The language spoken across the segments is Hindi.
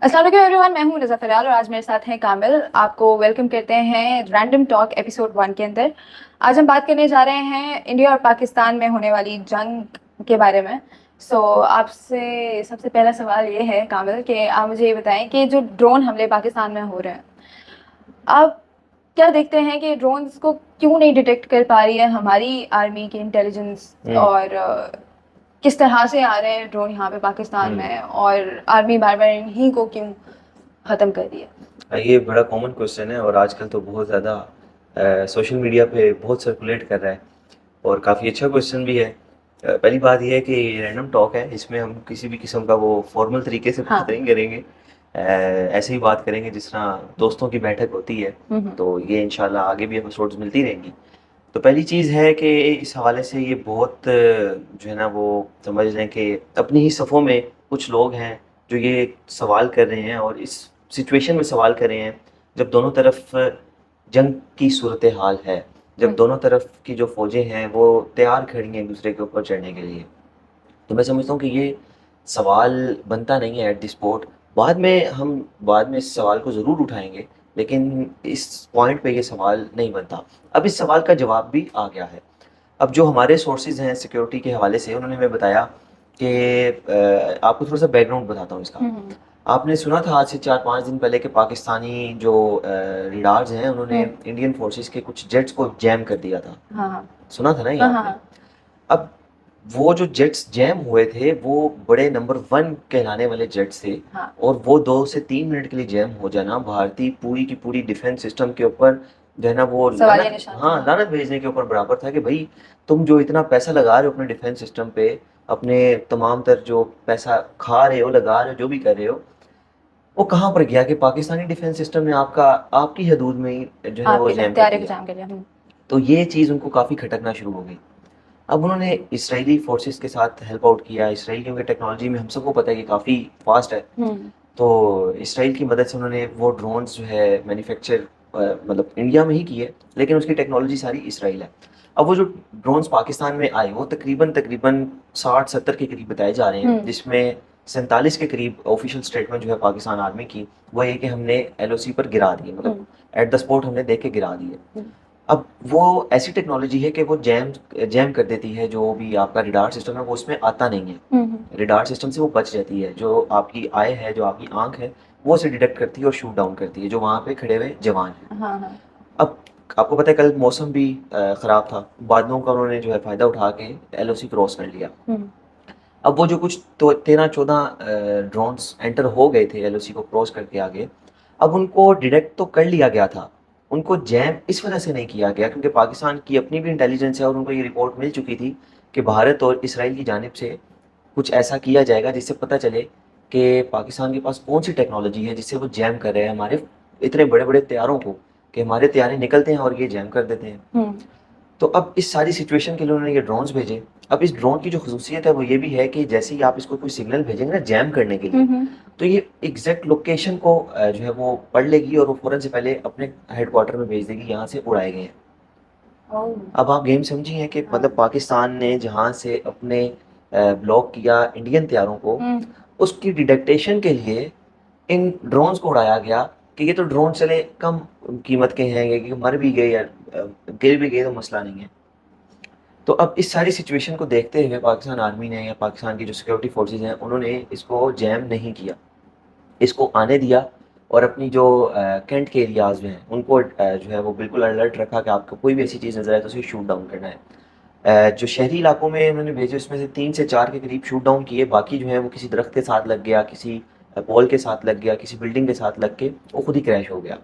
अस्सलाम वालेकुम एवरीवन, मैं हूं रज़ा फ़राल और आज मेरे साथ हैं कामिल। आपको वेलकम करते हैं रैंडम टॉक एपिसोड 1 के अंदर। आज हम बात करने जा रहे हैं इंडिया और पाकिस्तान में होने वाली जंग के बारे में। आपसे सबसे पहला सवाल ये है कामिल कि आप मुझे ये बताएं कि जो ड्रोन हमले पाकिस्तान में हो रहे हैं, आप क्या देखते हैं कि ड्रोन्स को क्यों नहीं डिटेक्ट कर पा रही है हमारी आर्मी की इंटेलिजेंस, हम्म। और किस तरह से आ रहे हैं ड्रोन यहाँ पे पाकिस्तान हम्म। में, और आर्मी बार बार इन्हीं को क्यों खत्म कर रही है। ये बड़ा कॉमन क्वेश्चन है और आजकल तो बहुत ज़्यादा सोशल मीडिया पे बहुत सर्कुलेट कर रहा है और काफ़ी अच्छा क्वेश्चन भी है। पहली बात ये है कि रैंडम टॉक है, इसमें हम किसी भी किस्म का वो फॉर्मल तरीके से बात हाँ। नहीं करेंगे। ऐसे ही बात करेंगे जिस तरह दोस्तों की बैठक होती है। हम्म। तो ये इंशाल्लाह आगे भी एपिसोड्स मिलती रहेंगी। तो पहली चीज़ है कि इस हवाले से ये बहुत जो है ना वो समझ लें कि अपनी ही सफ़ों में कुछ लोग हैं जो ये सवाल कर रहे हैं और इस सिचुएशन में सवाल कर रहे हैं जब दोनों तरफ जंग की सूरत हाल है, जब हम्म। दोनों तरफ की जो फ़ौजें हैं वो तैयार खड़ी हैं एक दूसरे के ऊपर चढ़ने के लिए। तो मैं समझता हूँ कि ये सवाल बनता नहीं है एट द स्पॉट। बाद में इस सवाल को ज़रूर उठाएँगे, लेकिन इस पॉइंट पे ये सवाल नहीं बनता। अब इस सवाल का जवाब भी आ गया है। अब जो हमारे सोर्सेज़ हैं सिक्योरिटी के हवाले से, उन्होंने हमें बताया कि आपको थोड़ा-सा बैकग्राउंड बताता हूँ इसका। हम्म। आपने सुना था आज से 4-5 दिन पहले कि पाकिस्तानी जो रेडार्स हैं, उन्होंने हम्म। इंडियन फ़ोर्सेज़ के कुछ जेट्स को जैम कर दिया था। हाँ हाँ। सुना था ना ये हाँ हाँ आपने? हाँ। अब वो जो जेट्स जैम हुए थे, वो बड़े नंबर 1 कहलाने वाले जेट्स थे हाँ। और वो 2 से 3 मिनट के लिए जैम हो जाना भारतीय पूरी की पूरी डिफेंस सिस्टम के ऊपर जो है ना वो सवालिया लानत, निशान था, हाँ, हाँ। लानत भेजने के ऊपर बराबर था कि भई तुम जो इतना पैसा लगा रहे हो अपने डिफेंस सिस्टम पे, अपने तमाम तर जो पैसा खा रहे हो, लगा रहे हो, जो भी कर रहे हो, वो कहाँ पर गया कि पाकिस्तानी डिफेंस सिस्टम ने आपकी हदूद में ही जो है ना वो आपके जैम कर तैयारी को दिया। जाम कर लिया। तो ये चीज़ उनको काफ़ी खटकना शुरू हो गई। अब उन्होंने इसराइली फ़ोर्सेस के साथ हेल्प आउट किया। इसराइल क्योंकि टेक्नोलॉजी में हम सबको पता है कि काफ़ी फ़ास्ट है। हम्म। तो इसराइल की मदद से उन्होंने वो ड्रोन्स जो है मैन्युफैक्चर मतलब इंडिया में ही की है, लेकिन उसकी टेक्नोलॉजी सारी इसराइल है। अब वो जो ड्रोन्स पाकिस्तान में आए, वो तकरीबन 60-70 के करीब बताए जा रहे हैं, हम्म। जिसमें 47 के करीब ऑफिशियल स्टेटमेंट जो है पाकिस्तान आर्मी की, वो ये कि हमने एलओसी पर गिरा दिए, मतलब हम्म। एट द स्पॉट हमने देख के गिरा दिए। हम्म। अब वो ऐसी टेक्नोलॉजी है कि वो जैम जैम कर देती है, जो भी आपका रडार सिस्टम है वो उसमें आता नहीं है। हम्म। रडार सिस्टम से वो बच जाती है, जो आपकी आई है, जो आपकी आँख है, वो उसे डिटेक्ट करती है और शूट डाउन करती है, जो वहाँ पे खड़े हुए जवान हैं। हाँ हाँ। अब आपको पता है कल मौसम भी ख़राब था, बादलों का उन्होंने जो है फ़ायदा उठा के एलओसी क्रॉस कर लिया। हम्म। अब वो जो कुछ तो 13-14 ड्रोन्स एंटर हो गए थे एलओसी को क्रॉस करके आगे, अब उनको डिटेक्ट तो कर लिया गया था, उनको जैम इस वजह से नहीं किया गया क्योंकि पाकिस्तान की अपनी भी इंटेलिजेंस है और उनको ये रिपोर्ट मिल चुकी थी कि भारत और इसराइल की जानिब से कुछ ऐसा किया जाएगा जिससे पता चले कि पाकिस्तान के पास कौन सी टेक्नोलॉजी है जिससे वो जैम कर रहे हैं हमारे इतने बड़े बड़े तैयारों को, कि हमारे तैयारे निकलते हैं और ये जैम कर देते हैं। हम्म। तो अब इस सारी सिचुएशन के लिए उन्होंने ये ड्रोन्स भेजे। अब इस ड्रोन की जो खसूसियत है वो ये भी है कि जैसे ही आप इसको कोई सिग्नल भेजेंगे ना जैम करने के लिए, हम्म। तो ये एग्जैक्ट लोकेशन को जो है वो पढ़ लेगी और वो फ़ौरन से पहले अपने हेडक्वार्टर में भेज देगी, यहाँ से उड़ाए गए हैं। ओह। अब आप गेम समझिए कि मतलब हाँ। पाकिस्तान ने जहाँ से अपने ब्लॉक किया इंडियन तैयारों को, हम्म। उसकी डिटेक्टेशन के लिए इन ड्रोन्स को उड़ाया गया कि ये तो ड्रोन चले कम कीमत के हैं, ये कि मर भी गए या गिर भी गए तो मसला नहीं है। तो अब इस सारी सिचुएशन को देखते हुए पाकिस्तान आर्मी ने या पाकिस्तान की जो सिक्योरिटी फोर्सेज हैं उन्होंने इसको जैम नहीं किया, इसको आने दिया और अपनी जो कैंट के एरियाज़ में हैं उनको जो है वो बिल्कुल अलर्ट रखा कि आपको कोई भी ऐसी चीज़ नज़र आए तो उसे शूट डाउन करना है। जो शहरी इलाकों में उन्होंने भेजे उसमें से 3 से 4 के करीब शूट डाउन किए, बाकी जो है वो किसी दरख्त के साथ लग गया, किसी पोल के साथ लग गया, किसी बिल्डिंग के साथ लग के वो खुद ही क्रैश हो गया।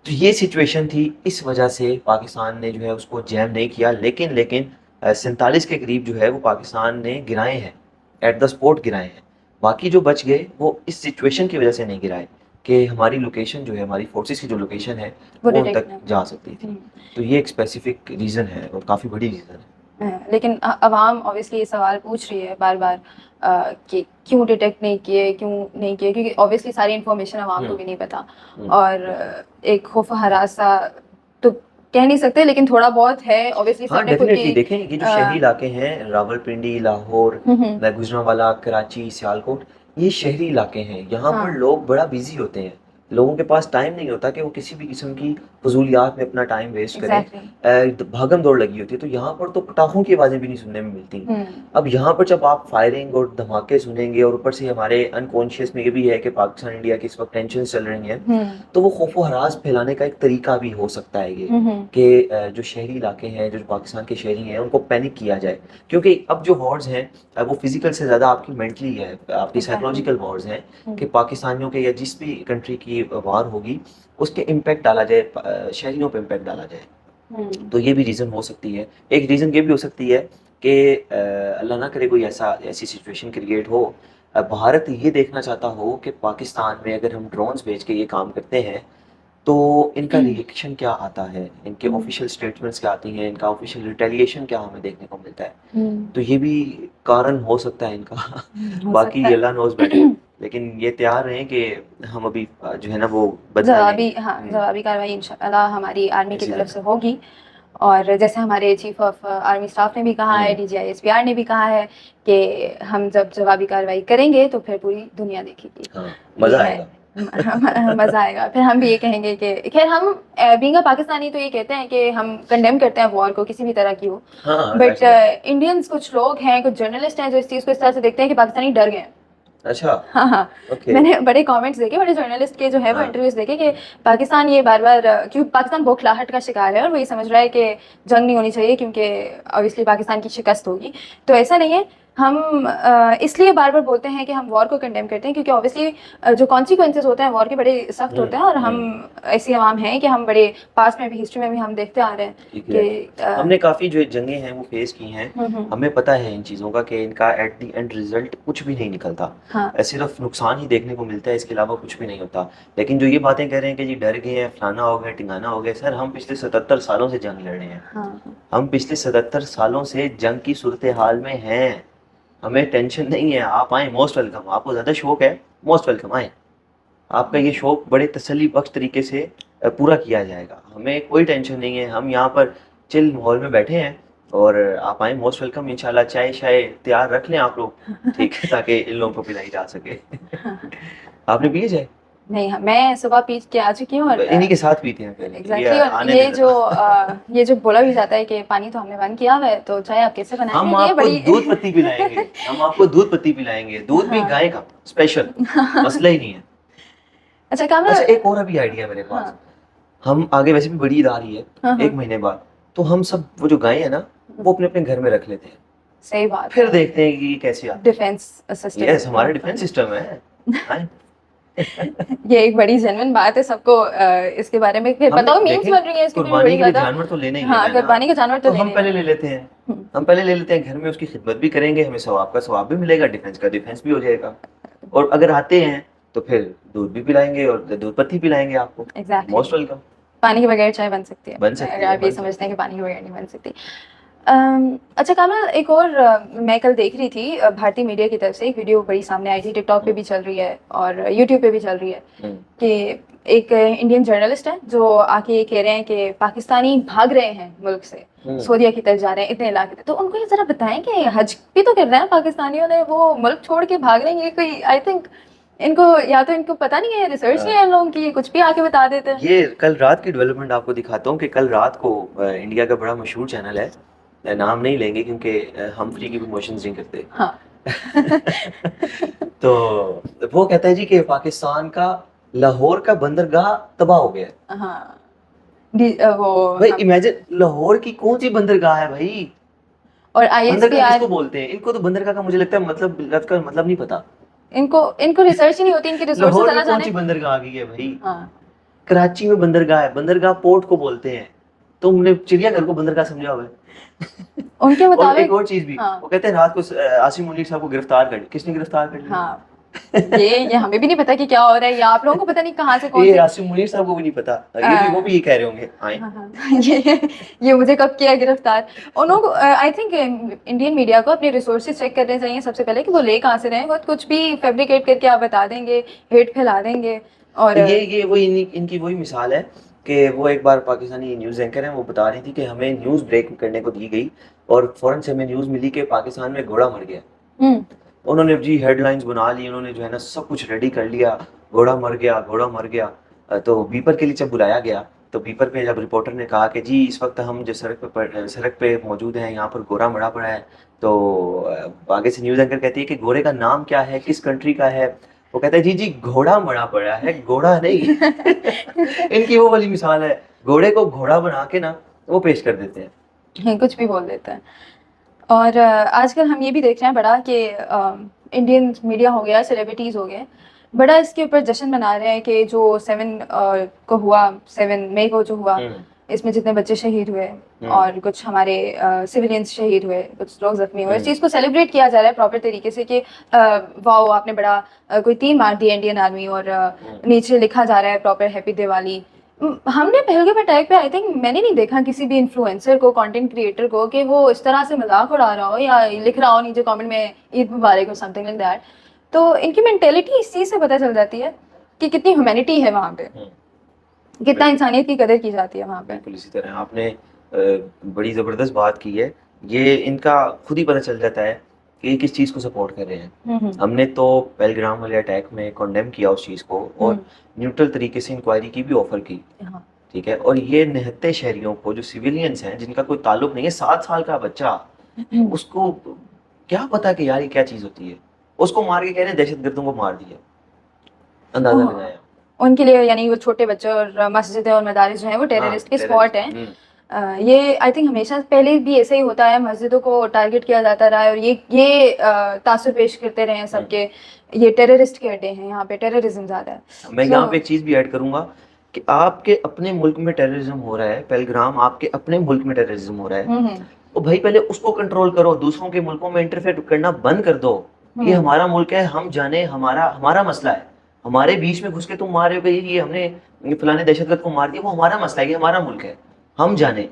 तो ये सिचुएशन थी, इस वजह से पाकिस्तान ने जो है उसको जैम नहीं किया, लेकिन 47 के करीब जो है वो पाकिस्तान ने गिराए हैं, एट द स्पॉट गिराए हैं। बाकी जो बच गए वो इस सिचुएशन की वजह से नहीं गिराए कि हमारी लोकेशन जो है, हमारी फोर्सेस की जो लोकेशन है वो वो उन डिटेक्ट तक नहीं जा कर। सकती थी। हम्म। तो ये एक स्पेसिफिक रीज़न है और काफ़ी बड़ी रीज़न है। लेकिन अवाम ऑब्वियसली ये सवाल पूछ रही है बार बार कि क्यों डिटेक्ट नहीं किए, क्यों नहीं किए, क्योंकि ऑब्वियसली सारी इन्फॉर्मेशन अवाम को हुँ, भी नहीं पता। हुँ। और एक खौफ हरासा तो कह नहीं सकते, लेकिन थोड़ा बहुत है ऑब्वियसली, हाँ, सबने खुद डेफ़िनेटली की। देखें ये जो शहरी इलाके हैं रावलपिंडी, लाहौर, हम्म। गुजरांवाला, कराची, सियालकोट, ये शहरी इलाके हैं, यहाँ हाँ। पर लोग बड़ा बिजी होते हैं, लोगों के पास टाइम नहीं होता कि वो किसी भी किस्म की फजूलियात में अपना टाइम वेस्ट करें। एग्जैक्टली। भागम दौड़ लगी होती है, तो यहाँ पर तो पटाखों की आवाज़ें भी नहीं सुनने में मिलती। हम्म। अब यहाँ पर जब आप फायरिंग और धमाके सुनेंगे, और ऊपर से हमारे अनकॉन्शियस में ये भी है कि पाकिस्तान इंडिया की इस वक्त टेंशन चल रही हैं, हम्म। तो वो खौफ व हरास फैलाने का एक तरीका भी हो सकता है ये, हम्म। कि जो शहरी इलाके हैं, जो पाकिस्तान के शहरी हैं, उनको पैनिक किया जाए। क्योंकि अब जो वॉर्स हैं वो फिजिकल से ज़्यादा आपकी मेंटली है, आपकी एग्जैक्टली। साइकोलॉजिकल वॉर्स हैं, कि हम्म। पाकिस्तानियों के या जिस भी कंट्री की वार होगी उसके इम्पैक्ट डाला जाए, शहरियों पे इम्पैक्ट डाला जाए। हम्म। तो ये भी रीज़न हो सकती है। एक रीज़न ये भी हो सकती है कि अल्लाह ना करे कोई ऐसी सिचुएशन क्रिएट हो, भारत ये देखना चाहता हो कि पाकिस्तान में अगर हम ड्रोन्स भेज के ये काम करते हैं तो इनका रिएक्शन क्या आता है, इनके हम्म। ऑफिशियल स्टेटमेंट्स क्या आती हैं, इनका ऑफिशियल रिटेलिएशन क्या हमें देखने को मिलता है। हम्म। तो ये भी कारण हो सकता है इनका। हो बाकी सकता अल्लाह नोज़ बेटर, है। लेकिन ये तैयार रहें कि हम अभी जो है ना वो बदला जवाबी, लेंगे। हाँ, जवाबी कार्रवाई इंशाअल्लाह हमारी आर्मी की इसी तरफ तरह। से होगी। और जैसे हमारे चीफ ऑफ आर्मी स्टाफ ने भी कहा है, DGISPR ने भी कहा है कि हम जब जवाबी कार्रवाई करेंगे तो फिर पूरी दुनिया देखेगी। हाँ, ये मज़ा है। आएगा। मज़ा आएगा। फिर हम भी ये कहेंगे कि खैर हम बीइंग अ पाकिस्तानी तो ये कहते हैं कि हम कंडेम करते हैं वॉर को, किसी भी तरह की हो। हाँ, बट जाहिर इंडियंस कुछ लोग हैं, कुछ जर्नलिस्ट हैं जो इस चीज़ को इस तरह से देखते हैं कि पाकिस्तानी डर गए हैं। अच्छा, हाँ, हाँ। ओके। मैंने बड़े कमेंट्स देखे, बड़े जर्नलिस्ट के जो है वो हाँ, इंटरव्यूज देखे कि पाकिस्तान ये बार-बार क्योंकि पाकिस्तान बौखलाहट का शिकार है और वो ये समझ रहा है कि जंग नहीं होनी चाहिए क्योंकि ऑब्वियसली पाकिस्तान की शिकस्त होगी। तो ऐसा नहीं है, हम इसलिए बार-बार बोलते हैं कि हम वॉर को कंडेम करते हैं क्योंकि ऑब्वियसली जो कॉन्सिक्वेंसेस होते हैं वॉर के बड़े सख्त होते हैं और हम ऐसी आवाम हैं कि हम बड़े पास्ट में भी, हिस्ट्री में भी हम देखते आ रहे हैं कि हमने काफ़ी जो जंगें हैं वो फेस की हैं, हम्म। हमें पता है इन चीज़ों का कि इनका एट द एंड रिजल्ट कुछ भी नहीं निकलता। हाँ। सिर्फ नुकसान ही देखने को मिलता है, इसके अलावा कुछ भी नहीं होता। लेकिन जो ये बातें कह रहे हैं कि जी डर गए हैं, फलाना हो गया, टिंगाना हो गया, सर हम पिछले 77 सालों से जंग लड़ रहे हैं। हाँ। हम पिछले 77 सालों से जंग की सूरत हाल में हैं, हमें टेंशन नहीं है। आप आएँ, मोस्ट वेलकम। आपको ज़्यादा शौक है, मोस्ट वेलकम, आएँ। आपका ये शौक बड़े तसल्ली बख्श तरीके से पूरा किया जाएगा, हमें कोई टेंशन नहीं है। हम यहाँ पर चिल माहौल में बैठे हैं और आप आएँ, मोस्ट वेलकम। इंशाल्लाह चाय शाय तैयार रख लें आप लोग, ठीक है, ताकि इन लोगों को पिलाई जा सके। आपने पिए चाय? नहीं, हाँ, मैं सुबह पी के आ चुकी हूँ और इन्हीं के साथ पीते हैं पहले। एग्जैक्टली। और आने ये दें जो ज़रा। ये जो बोला भी जाता है कि पानी तो हमने बंद किया हुआ है, तो चाय आप कैसे हम बनाएंगे, ये आपको बड़ी दूध पत्ती पिलाएंगे, हम आपको दूध पत्ती पिलाएंगे, दूध भी हाँ। गाय का स्पेशल, मसला ही नहीं है। अच्छा कामरा, अच्छा, एक और अभी आइडिया मेरे पास। हाँ, हम आगे वैसे भी बड़ी ईद आ रही है, हाँ, 1 हाँ, महीने बाद, तो हम सब वो जो गायें हैं ना, वो अपने-अपने घर में रख लेते हैं। सही बात फिर है। देखते हैं कि ये कैसे आती है। Defence system. यस, हमारा डिफेंस सिस्टम है। आएँ। ये एक बड़ी जेन्युइन बात है, सबको इसके बारे में फिर हमने पता हो, मीम्स देखें, बन रही है इसकी भी कुर्बानी बड़ी के लिए ज्यादा। जानवर तो लेना ही लेना हाँ, है ना। कुर्बानी का जानवर तो तो हम लेने पहले हैं। ले लेते हैं, हम पहले ले लेते हैं घर में, उसकी खिदमत भी करेंगे, हमें सवाब का सवाब भी मिलेगा, डिफेंस का डिफेंस भी हो जाएगा। और अगर आते हैं तो फिर दूध भी पिलाएंगे और दूध पत्ती पिलाएंगे आपको। एग्जैक्टली। Most welcome. पानी के बगैर चाय बन सकती है, बन सकती अगर है, आप ये बन समझते सकती हैं है। कि पानी के बगैर नहीं बन सकती। अच्छा कामरा, एक और मैं कल देख रही थी भारतीय मीडिया की तरफ से एक वीडियो बड़ी सामने आई थी, टिकटॉक पे भी चल रही है और यूट्यूब पे भी चल रही है कि एक इंडियन जर्नलिस्ट है जो आके ये कह रहे हैं कि पाकिस्तानी भाग रहे हैं मुल्क से, सऊदीया की तरफ जा रहे हैं इतने इलाके थे। तो उनको ये जरा बताएं कि हज भी तो कर रहे हैं पाकिस्तानियों ने, वो मुल्क छोड़ के भाग रहे हैं, ये कोई आई थिंक इनको या तो इनको पता नहीं है, रिसर्च नहीं है इन लोगों की, कुछ भी आके बता देते हैं। ये कल रात की डेवलपमेंट आपको दिखाता हूँ कि कल रात को इंडिया का बड़ा मशहूर चैनल है, नाम नहीं लेंगे क्योंकि हम फ्री की प्रमोशंस नहीं करते। हाँ। तो वो कहता है जी कि पाकिस्तान का लाहौर का बंदरगाह तबाह हो गया है। हाँ। वो भाई हाँ। इमेजिन, लाहौर की कौन सी बंदरगाह है भाई? और बंदरगाह ISPR, किसको बोलते हैं? इनको तो बंदरगाह का मुझे लगता है मतलब लफ्ज़ का मतलब नहीं पता। इनको रिसर्च ही नहीं होती, इनकी रिसोर्सेज लाहौर में अल्लाह कौन जाने। सी बंदरगाह आ गई है भाई? हाँ। कराची में बंदरगाह है, बंदरगाह पोर्ट को बोलते हैं। तुमने चिड़ियाघर को बंदरगाह समझा हुआ है। उनके और एक मुताबिक और चीज भी, हाँ, वो कहते हैं रात को आसिम मुनीर साहब को गिरफ्तार कर, किसने गिरफ्तार कर लिया? हाँ, ये हमें भी नहीं पता कि क्या हो रहा है, ये आप लोगों को पता नहीं कहाँ से कौन ये से आसिम मुनीर साहब को भी नहीं पता, ये भी वो भी ये कह रहे होंगे आए। हाँ, हाँ, ये मुझे कब किया गिरफ्तार। उनको आई थिंक इंडियन मीडिया को अपने रिसोर्सेज चेक करने चाहिए सबसे पहले कि वो ले कहाँ से रहे हैं। वो कुछ भी फैब्रिकेट करके आप बता देंगे, हेट फैला देंगे। और ये वही इनकी वही मिसाल है कि वो एक बार पाकिस्तानी न्यूज़ एंकर हैं, वो बता रही थी कि हमें न्यूज़ ब्रेक करने को दी गई और फौरन से हमें न्यूज़ मिली कि पाकिस्तान में घोड़ा मर गया। उन्होंने जी हेडलाइंस बना ली, उन्होंने जो है ना सब कुछ रेडी कर लिया, घोड़ा मर गया, घोड़ा मर गया। तो बीपर के लिए जब बुलाया गया, तो बीपर पे जब रिपोर्टर ने कहा कि जी इस वक्त हम जो सड़क पे मौजूद हैं, यहाँ पर घोड़ा मरा पड़ा है, तो आगे से न्यूज़ एंकर कहती है कि घोड़े का नाम क्या है, किस कंट्री का है? वो कहता है जी जी घोड़ा मरा पड़ा है, घोड़ा नहीं। इनकी वो वाली मिसाल है, घोड़े को घोड़ा बना के ना वो पेश कर देते हैं। कुछ भी बोल देते हैं। और आजकल हम ये भी देख रहे हैं बड़ा कि इंडियन मीडिया हो गया, सेलिब्रिटीज़ हो गए, बड़ा इसके ऊपर जश्न मना रहे हैं कि जो 7 मई को जो हुआ, इसमें जितने बच्चे शहीद हुए और कुछ हमारे सिविलियंस शहीद हुए, कुछ लोग जख्मी हुए, इस चीज़ को सेलिब्रेट किया जा रहा है प्रॉपर तरीके से कि वाओ आपने बड़ा कोई 3 मार दिए इंडियन आर्मी, और नीचे लिखा जा रहा है प्रॉपर हैप्पी दिवाली। हमने पहलगाम अटैक पे आई थिंक मैंने नहीं देखा किसी भी इन्फ्लुएंसर को, कंटेंट क्रिएटर को, कि वो इस तरह से मजाक उड़ा रहा हो या लिख रहा हो नीचे कमेंट में ईद मुबारक और समथिंग लाइक दैट। तो इनकी मेंटेलिटी इस चीज़ से पता चल जाती है कि कितनी ह्यूमैनिटी है वहाँ पे, कितना इंसानियत की कदर की जाती है वहाँ पे। बिल्कुल इसी तरह आपने बड़ी ज़बरदस्त बात की है। ये इनका खुद ही पता चल जाता है कि ये किस चीज़ को सपोर्ट कर रहे हैं। हमने तो पहलगाम वाले अटैक में कंडेम किया उस चीज़ को, और न्यूट्रल तरीके से इंक्वायरी की भी ऑफर की, ठीक है। और ये निहत्ते शहरियों को, जो सिविलियंस हैं जिनका कोई ताल्लुक नहीं है, 7 साल का बच्चा, उसको क्या पता कि यार ये क्या चीज़ होती है, उसको मार के कह रहे हैं दहशतगर्दों को मार दिया। अंदाजा लगाया उनके लिए, यानी वो छोटे बच्चे और मस्जिदें और मदारिस जो हैं वो टेररिस्ट के स्पॉट हैं। ये आई थिंक हमेशा पहले भी ऐसे ही होता है, मस्जिदों को टारगेट किया जाता रहा है और ये तासुर पेश करते रहे हैं सबके, ये टेररिस्ट के अड्डे हैं, यहाँ पे टेररिज्म ज़्यादा है। मैं यहाँ पे एक चीज़ भी ऐड करूँगा कि आपके अपने मुल्क में टेररिज्म हो रहा है, पहलगाम आपके अपने मुल्क में टेररिज्म हो रहा है, तो भाई पहले उसको कंट्रोल करो, दूसरों के मुल्कों में इंटरफेयर करना बंद कर दो। ये हमारा मुल्क है, हम जाने, हमारा मसला है। हमारे बीच में घुस के तुम मार रहे हो कि ये हमने फलाने दहशतगर्द को मार दिया, वो हमारा मसला है, ये हमारा मुल्क है, हम जाने।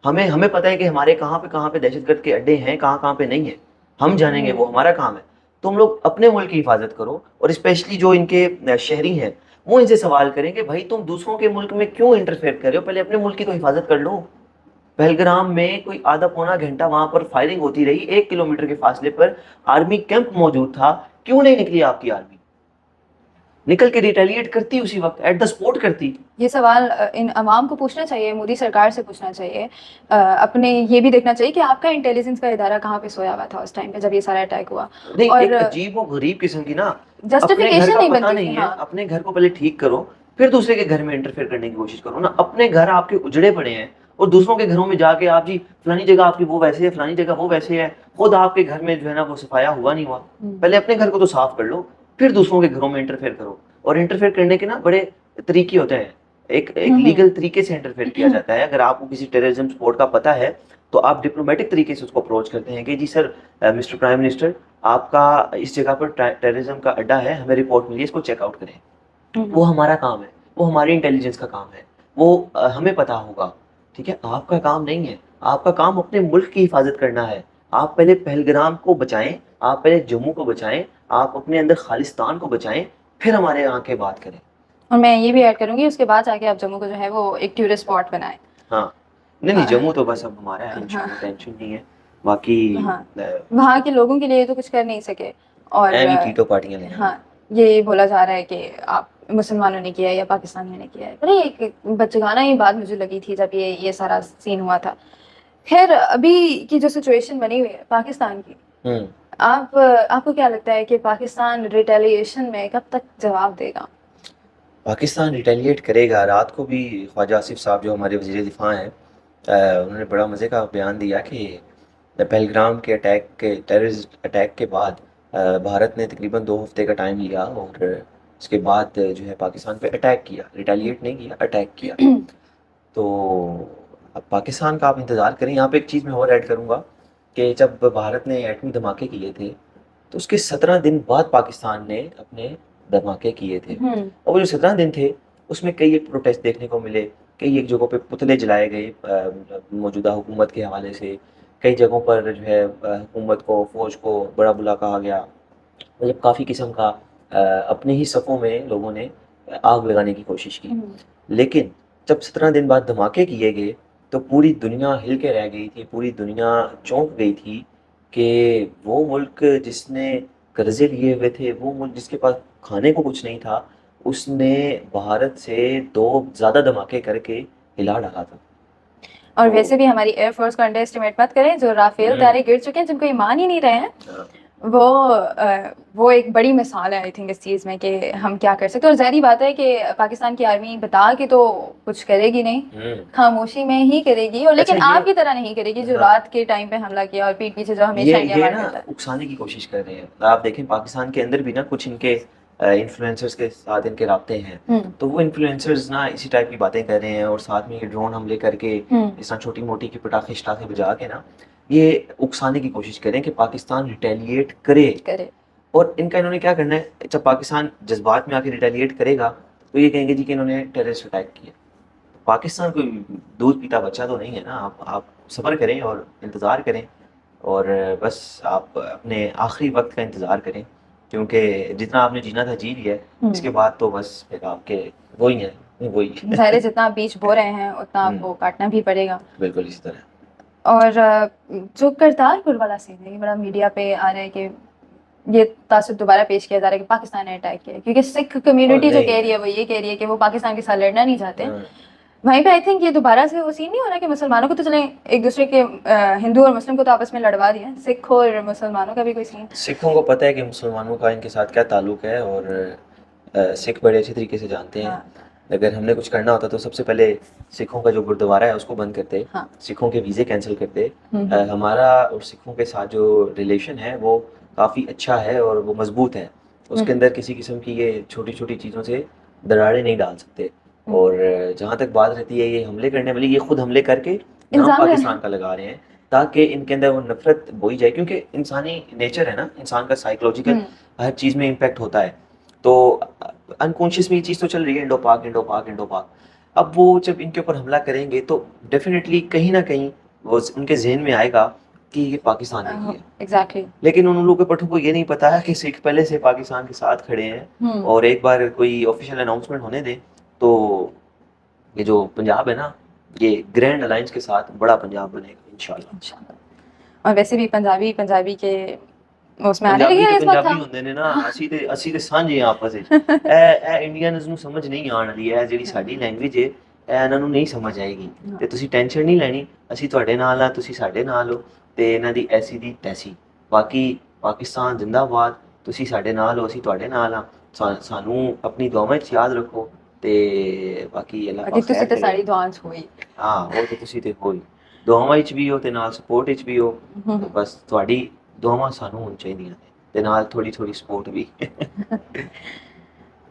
हमें पता है कि हमारे कहाँ पे दहशतगर्द के अड्डे हैं, कहाँ पे नहीं है, हम जानेंगे, वो हमारा काम है। तुम लोग अपने मुल्क की हिफाजत करो, और स्पेशली जो इनके शहरी हैं वो इनसे सवाल करें कि भाई तुम दूसरों के मुल्क में क्यों इंटरफेयर कर रहे हो, पहले अपने मुल्क की तो हिफाजत कर लो। पहलगाम में कोई आधा पौना घंटा वहां पर फायरिंग होती रही, 1 किलोमीटर के फासले पर आर्मी कैंप मौजूद था, क्यों नहीं निकली आपकी आर्मी? निकल के रिटेलिएट करती उसी वक्त, एट द स्पॉट करती। ये सवाल इन अवाम को पूछना चाहिए, मोदी सरकार से पूछना चाहिए, अपने ये भी देखना चाहिए कि आपका इंटेलिजेंस का इदारा कहाँ पे सोया हुआ था उस टाइम पे जब ये सारा अटैक हुआ। नहीं, और एक अजीब और गरीब किस्म की ना जस्टिफिकेशन नहीं बनती नहीं है। अपने घर को पहले ठीक करो, फिर दूसरे के घर में इंटरफेयर करने की कोशिश करो ना। अपने घर आपके उजड़े पड़े हैं और दूसरों के घरों में जाके आप जी फलानी जगह आपकी वो वैसे है, फलानी जगह वो वैसे है, खुद आपके घर में जो है ना वो सफाया हुआ नहीं हुआ। पहले अपने घर को तो साफ कर लो, फिर दूसरों के घरों में इंटरफेयर करो। और इंटरफेयर करने के ना बड़े तरीके होते हैं, एक लीगल तरीके से इंटरफेयर किया जाता है। अगर आपको किसी टेररिज्म सपोर्ट का पता है तो आप डिप्लोमेटिक तरीके से उसको अप्रोच करते हैं कि जी सर, मिस्टर प्राइम मिनिस्टर, आपका इस जगह पर टेररिज्म का अड्डा है, हमें रिपोर्ट मिली है, इसको चेकआउट करें। वो हमारा काम है, वो हमारी इंटेलिजेंस का काम है, वो हमें पता होगा, ठीक है। आपका काम नहीं है, आपका काम अपने मुल्क की हिफाजत करना है। आप पहले पहलगाम को बचाएं, आप पहले जम्मू को बचाएं, आप अपने अंदर खालिस्तान को बचाएं, फिर हमारे यहाँ के बात करें। और मैं ये भी ऐड करूंगी, उसके बाद जाके आप जम्मू को जो है वो एक टूरिस्ट स्पॉट बनाएं। हाँ, नहीं जम्मू तो बस अब हमारा है, टेंशन नहीं है। बाकी वहाँ के लोगों के लिए तो कुछ कर नहीं सके, और टीटो पार्टियां लेना। हाँ, ये बोला जा रहा है कि आप मुसलमानों ने किया है या पाकिस्तानियों ने किया है। अरे एक बचगाना ही बात मुझे लगी थी जब ये सारा सीन हुआ था। खैर, अभी की जो सिचुएशन बनी हुई है पाकिस्तान की, आपको क्या लगता है कि पाकिस्तान रिटेलिएशन में कब तक जवाब देगा? पाकिस्तान रिटेलिएट करेगा। रात को भी ख्वाजा आसिफ साहब जो हमारे वज़ीर दिफा हैं, उन्होंने बड़ा मज़े का बयान दिया कि पहलगाम के टेररिस्ट अटैक के बाद भारत ने तकरीबन 2 हफ्ते का टाइम लिया और उसके बाद जो है पाकिस्तान पे अटैक किया, रिटेलिएट नहीं किया, अटैक किया। तो अब पाकिस्तान का आप इंतज़ार करें। यहाँ पे एक चीज़ मैं और ऐड करूँगा कि जब भारत ने एटमी धमाके किए थे तो उसके 17 दिन बाद पाकिस्तान ने अपने धमाके किए थे, और वो जो 17 दिन थे उसमें कई एक प्रोटेस्ट देखने को मिले, कई एक जगहों पे पुतले जलाए गए मौजूदा हुकूमत के हवाले से, कई जगहों पर जो है हुकूमत को, फ़ौज को बड़ा बुला कहा गया। मतलब काफ़ी किस्म का अपने ही सफ़ों में लोगों ने आग लगाने की कोशिश की। लेकिन जब 17 दिन बाद धमाके किए गए तो पूरी दुनिया हिल के रह गई थी, पूरी दुनिया चौंक गई थी कि वो मुल्क जिसने कर्जे लिए हुए थे, वो मुल्क जिसके पास खाने को कुछ नहीं था, उसने भारत से 2 ज़्यादा धमाके करके हिला डाला था। और तो वैसे भी हमारी एयरफोर्स को अंडर एस्टिमेट मत करें, जो राफेल तारे गिर चुके हैं जिनको ईमान ही नहीं रहे हैं, हाँ, वो एक बड़ी मिसाल है आई थिंक इस चीज़ में कि हम क्या कर सकते हैं। और ज़ाहिर बात है कि पाकिस्तान की आर्मी बता के तो कुछ करेगी नहीं, खामोशी में ही करेगी, और लेकिन अच्छा ये आपकी तरह नहीं करेगी जो हाँ, रात के टाइम पे हमला किया और पीठ पीछे जो हमेशा इंडिया ये वार ना करता है। उकसाने की कोशिश कर रहे हैं। आप देखें पाकिस्तान के अंदर भी ना कुछ इनके इन्फ्लुएंसर्स के साथ इनके राब्ते हैं, तो वो इन्फ्लुएंसर्स ना इसी टाइप की बातें कर रहे हैं और साथ में ये ड्रोन हमले करके इस तरह छोटी मोटी की पटाखे शटाखे बजा के ना ये उकसाने की कोशिश कर रहे हैं कि पाकिस्तान रिटेलिएट करे। करे और इनका इन्होंने क्या करना है, जब पाकिस्तान जज्बात में आके रिटेलिएट करेगा तो ये कहेंगे जी कि इन्होंने टेररिस्ट अटैक किया। पाकिस्तान कोई दूध पीता बच्चा तो नहीं है ना, आप सब्र करें और इंतज़ार करें और बस आप अपने आखिरी वक्त का इंतज़ार करें, क्योंकि जितना आपने जीना था जी लिया है, इसके बाद तो बस फिर आपके वही है वही ज़ाहिर है जितना आप बीज बो रहे हैं उतना आपको काटना भी पड़ेगा। बिल्कुल इसी तरह। और जो करतारपुर वाला सीन है, ये बड़ा मीडिया पे आ रहा है कि ये तासुब दोबारा पेश किया जा रहा है कि पाकिस्तान ने अटैक किया है, क्योंकि सिख कम्युनिटी जो कह रही है वो ये कह रही है कि वो पाकिस्तान के साथ लड़ना नहीं चाहते। वहीं पे आई थिंक ये दोबारा से वो सीन नहीं हो रहा कि मुसलमानों को तो चले एक दूसरे के हिंदू और मुस्लिम को तो आपस में लड़वा दिया, सिख और मुसलमानों का भी कोई सीन। सिखों को पता है कि मुसलमानों का इनके साथ क्या ताल्लुक है और सिख बड़े अच्छे तरीके से जानते हैं। अगर हमने कुछ करना होता तो सबसे पहले सिखों का जो गुरुद्वारा है उसको बंद करते, सिखों के वीज़े कैंसिल करते। हमारा और सिखों के साथ जो रिलेशन है वो काफ़ी अच्छा है और वो मजबूत है, उसके अंदर किसी किस्म की ये छोटी छोटी चीज़ों से दरारें नहीं डाल सकते। और जहाँ तक बात रहती है ये हमले करने वाली, ये खुद हमले करके नाम पाकिस्तान का लगा रहे हैं ताकि इनके अंदर वो नफरत बोई जाए, क्योंकि इंसानी नेचर है ना, इंसान का साइकोलॉजिकल हर चीज़ में इम्पैक्ट होता है। तो अनकॉन्शियस में ये चीज़ तो चल रही है इंडो पाक इंडो पाक इंडो पाक। अब वो जब इनके ऊपर हमला करेंगे तो डेफिनेटली कहीं ना कहीं वो उनके जहन में आएगा कि ये पाकिस्तान ने किया। एग्जैक्टली। लेकिन उन लोगों के पट्टों को ये नहीं पता है कि सिख पहले से पाकिस्तान के साथ खड़े हैं और एक बार कोई ऑफिशियल अनाउंसमेंट होने दे तो ये जो पंजाब है ना, ये ग्रैंड अलायंस के साथ बड़ा पंजाब बनेगा इंशाल्लाह। और वैसे भी पंजाबी पंजाबी के उसमें आने पंजाबी लगे ते हैं इस वक्त। पंजाबी ਹੁੰਦੇ ਨੇ ਨਾ, ਅਸੀਂ ਤੇ ਸਾਂਝੇ ਆ ਆਪਸ ਵਿੱਚ। ਇਹ ਇੰਡੀਅਨਸ ਨੂੰ ਸਮਝ ਨਹੀਂ ਆਣ ਰਹੀ ਹੈ, ਜਿਹੜੀ ਸਾਡੀ ਲੈਂਗੁਏਜ ਹੈ ਇਹ ਇਹਨਾਂ ਨੂੰ ਨਹੀਂ ਸਮਝ ਆਏਗੀ। ਤੇ ਤੁਸੀਂ ਟੈਨਸ਼ਨ ਨਹੀਂ ਲੈਣੀ, ਅਸੀਂ ਤੁਹਾਡੇ ਨਾਲ ਆ, ਤੁਸੀਂ ਸਾਡੇ ਨਾਲ ਹੋ ਤੇ ਇਹਨਾਂ ਦੀ ਐਸੀ ਦੀ ਤੈਸੀ। ਬਾਕੀ ਪਾਕਿਸਤਾਨ ਜ਼ਿੰਦਾਬਾਦ, ਤੁਸੀਂ ਸਾਡੇ ਨਾਲ ਹੋ, ਅਸੀਂ ਤੁਹਾਡੇ ਨਾਲ ਆ। ਸਾਨੂੰ ਆਪਣੀ ਦੁਆਵਾਂ 'ਚ ਯਾਦ ਰੱਖੋ ਤੇ ਬਾਕੀ ਅੱਲਾਹ ਪਾਕ ਤੁਸੀਂ ਖੈਰ ਤੇ ਕਰੇ। ਸਾਰੀ ਦੁਆਵਾਂ 'ਚ ਹੋਈ। ਹਾਂ ਉਹ ਤੇ ਤੁਸੀਂ ਤੇ ਹੋਈ, ਦੁਆਵਾਂ 'ਚ ਵੀ ਹੋ ਤੇ ਨਾਲ ਸਪੋਰਟ 'ਚ ਵੀ ਹੋ। ਬਸ ਤੁਹਾਡੀ ਦੁਆਵਾਂ ਸਾਨੂੰ ਹੋਣੀ ਚਾਹੀਦੀਆਂ ਨੇ ਤੇ ਨਾਲ ਥੋੜੀ ਥੋੜੀ ਸਪੋਰਟ ਵੀ।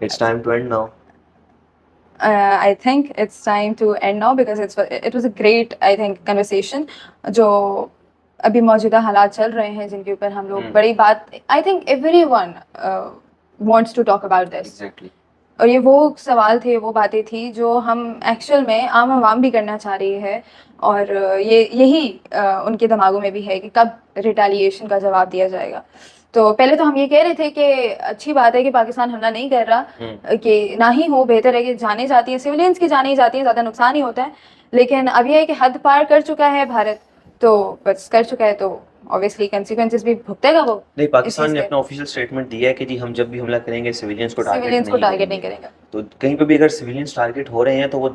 It's time to end now. I think it's time to end now because it was a great I think conversation जो अभी मौजूदा हालात चल रहे हैं जिनके ऊपर हम लोग बड़ी बात I think everyone wants to talk about this. Exactly. और ये वो सवाल थे, वो बातें थी जो हम एक्चुअल में आम आवाम भी करना चाह रही है और यही उनके दिमागों में भी है कि कब रिटेलिएशन का जवाब दिया जाएगा। तो पहले तो हम ये कह रहे थे कि अच्छी बात है कि पाकिस्तान हमला नहीं कर रहा, कि ना ही हो, बेहतर है कि जाने जाती है, सिविलियंस की जाने ही जाती है, ज़्यादा नुकसान ही होता है। लेकिन अब यह है कि हद पार कर चुका है भारत, तो बस कर चुका है तो ऑब्वियसली कंसिक्वेंसेस भी भुगतेगा वो। नहीं, पाकिस्तान ने अपना ऑफिशियल स्टेटमेंट दिया है कि जी हम जब भी हमला करेंगे सिविलियंस को टारगेट नहीं करेंगे। तो कहीं पे भी अगर सिविलियंस टारगेट हो रहे हैं तो वो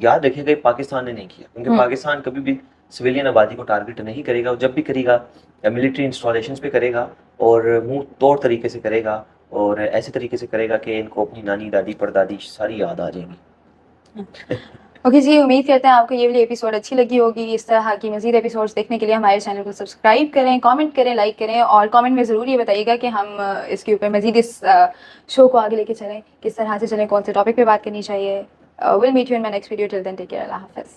याद रखिएगा पाकिस्तान ने नहीं किया, क्योंकि पाकिस्तान कभी भी सिविलियन आबादी को टारगेट नहीं करेगा। और जब भी करेगा मिलिट्री इंस्टॉलेशंस पे करेगा और मुंह तोड़ तरीके से करेगा और ऐसे तरीके से करेगा कि इनको अपनी नानी दादी परदादी सारी याद आ जाएंगी। ओके जी, उम्मीद करते हैं आपको ये वाली एपिसोड अच्छी लगी होगी। इस तरह की मज़ीद एपिसोड्स देखने के लिए हमारे चैनल को सब्सक्राइब करें, कमेंट करें, लाइक करें और कमेंट में ज़रूर ये बताइएगा कि हम इसके ऊपर मज़ीद इस शो को आगे लेके चलें, किस तरह से चलें, कौन से टॉपिक पे बात करनी चाहिए। Will meet you in my next video, till then take care, अल्लाह हाफ़िज़।